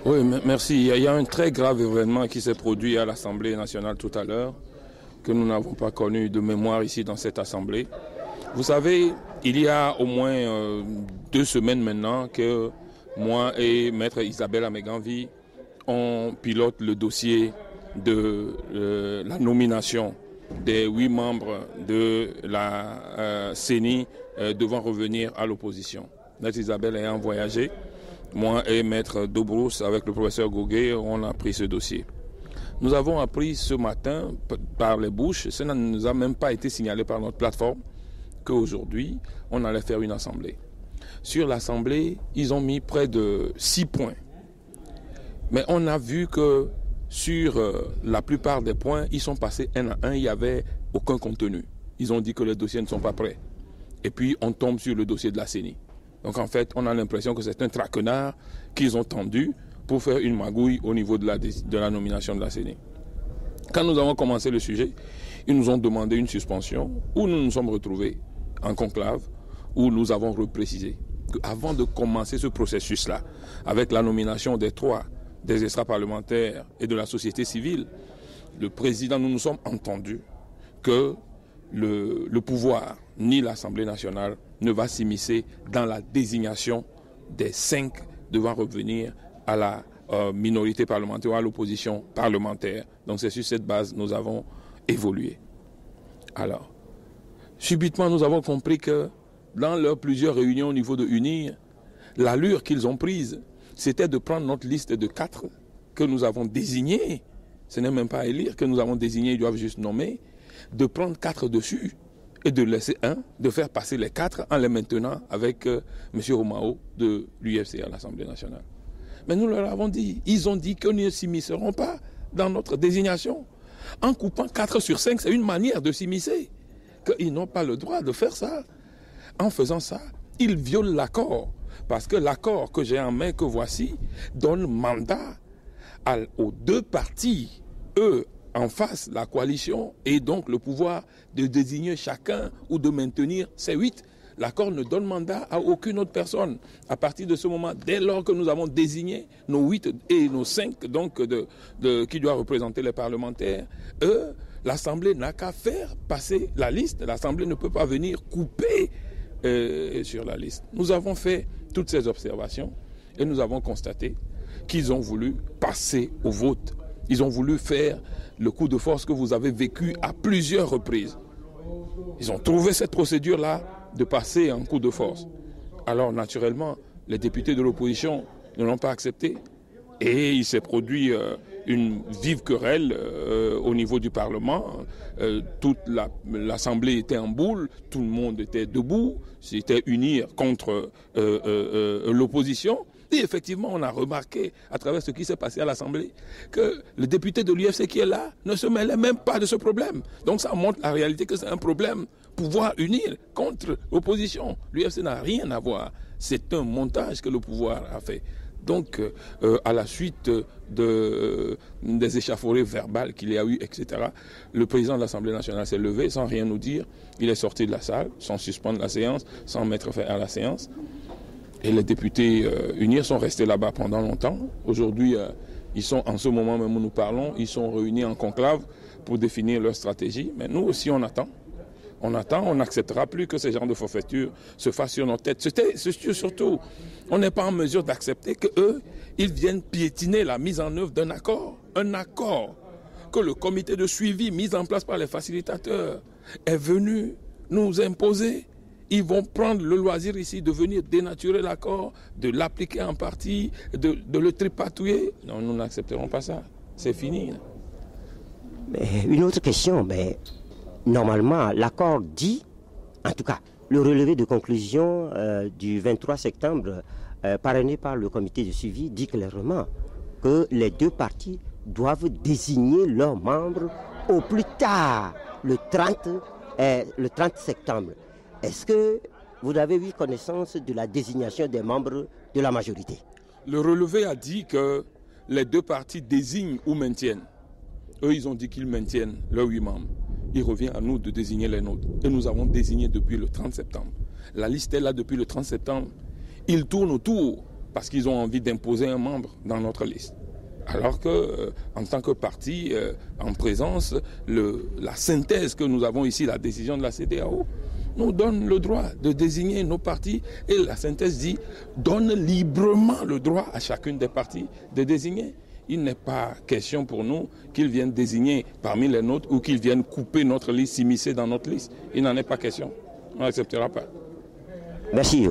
Oui, merci. Il y a un très grave événement qui s'est produit à l'Assemblée nationale tout à l'heure, que nous n'avons pas connu de mémoire ici dans cette Assemblée. Vous savez, il y a au moins 2 semaines maintenant que moi et Maître Isabelle Améganvi, on pilote le dossier de la nomination des 8 membres de la CENI devant revenir à l'opposition. Maître Isabelle ayant voyagé, moi et Maître Dobrousse avec le professeur Goguet, on a pris ce dossier. Nous avons appris ce matin par les bouches, ça ne nous a même pas été signalé par notre plateforme, qu'aujourd'hui, on allait faire une assemblée. Sur l'assemblée, ils ont mis près de 6 points. Mais on a vu que sur la plupart des points, ils sont passés un à un, il n'y avait aucun contenu. Ils ont dit que les dossiers ne sont pas prêts. Et puis, on tombe sur le dossier de la CENI. Donc, en fait, on a l'impression que c'est un traquenard qu'ils ont tendu pour faire une magouille au niveau de la nomination de la CENI. Quand nous avons commencé le sujet, ils nous ont demandé une suspension où nous nous sommes retrouvés en conclave, où nous avons reprécisé qu'avant de commencer ce processus-là, avec la nomination des 3, des extra-parlementaires et de la société civile, le président, nous nous sommes entendus que le pouvoir ni l'Assemblée nationale ne va s'immiscer dans la désignation des 5 devant revenir à la minorité parlementaire ou à l'opposition parlementaire. Donc c'est sur cette base que nous avons évolué. Alors, subitement, nous avons compris que dans leurs plusieurs réunions au niveau de UNIR, l'allure qu'ils ont prise, c'était de prendre notre liste de 4 que nous avons désignés. Ce n'est même pas à élire que nous avons désigné, ils doivent juste nommer, de prendre 4 dessus et de laisser un, de faire passer les 4 en les maintenant avec M. Romao de l'UFC à l'Assemblée nationale. Mais nous leur avons dit, ils ont dit qu'ils ne s'immisceront pas dans notre désignation. En coupant 4 sur 5, c'est une manière de s'immiscer. Qu'ils n'ont pas le droit de faire ça. En faisant ça, ils violent l'accord. Parce que l'accord que j'ai en main, que voici, donne mandat aux 2 partis, eux, en face, la coalition, et donc le pouvoir de désigner chacun ou de maintenir ces 8. L'accord ne donne mandat à aucune autre personne. À partir de ce moment, dès lors que nous avons désigné nos 8 et nos 5, donc qui doivent représenter les parlementaires, eux, l'Assemblée n'a qu'à faire passer la liste. L'Assemblée ne peut pas venir couper sur la liste. Nous avons fait toutes ces observations et nous avons constaté qu'ils ont voulu passer au vote. Ils ont voulu faire le coup de force que vous avez vécu à plusieurs reprises. Ils ont trouvé cette procédure-là de passer en coup de force. Alors, naturellement, les députés de l'opposition ne l'ont pas accepté. Et il s'est produit une vive querelle au niveau du Parlement. Toute l'Assemblée était en boule, tout le monde était debout, c'était unir contre l'opposition. Et effectivement, on a remarqué à travers ce qui s'est passé à l'Assemblée que le député de l'UFC qui est là ne se mêlait même pas de ce problème. Donc ça montre la réalité que c'est un problème. Pouvoir unir contre l'opposition. L'UFC n'a rien à voir. C'est un montage que le pouvoir a fait. Donc, à la suite des échauffourées verbales qu'il y a eu, etc., le président de l'Assemblée nationale s'est levé sans rien nous dire. Il est sorti de la salle, sans suspendre la séance, sans mettre fin à la séance. Et les députés UNIR sont restés là-bas pendant longtemps. Aujourd'hui, ils sont, en ce moment même où nous parlons, ils sont réunis en conclave pour définir leur stratégie. Mais nous aussi, on attend. On attend, on n'acceptera plus que ces genres de forfaitures se fassent sur nos têtes. C'est surtout, on n'est pas en mesure d'accepter qu'eux, ils viennent piétiner la mise en œuvre d'un accord. Un accord que le comité de suivi mis en place par les facilitateurs est venu nous imposer. Ils vont prendre le loisir ici de venir dénaturer l'accord, de l'appliquer en partie, de le tripatouiller. Non, nous n'accepterons pas ça. C'est fini. Mais une autre question, mais normalement, l'accord dit, en tout cas, le relevé de conclusion du 23 septembre, parrainé par le comité de suivi, dit clairement que les 2 partis doivent désigner leurs membres au plus tard, le 30 septembre. Est-ce que vous avez eu connaissance de la désignation des membres de la majorité? Le relevé a dit que les 2 partis désignent ou maintiennent. Eux, ils ont dit qu'ils maintiennent leurs 8 membres. Il revient à nous de désigner les nôtres. Et nous avons désigné depuis le 30 septembre. La liste est là depuis le 30 septembre. Ils tournent autour parce qu'ils ont envie d'imposer un membre dans notre liste. Alors que, en tant que parti en présence, la synthèse que nous avons ici, la décision de la CEDEAO, nous donne le droit de désigner nos partis. Et la synthèse dit, donne librement le droit à chacune des partis de désigner. Il n'est pas question pour nous qu'ils viennent désigner parmi les nôtres ou qu'ils viennent couper notre liste, s'immiscer dans notre liste. Il n'en est pas question. On n'acceptera pas. Merci.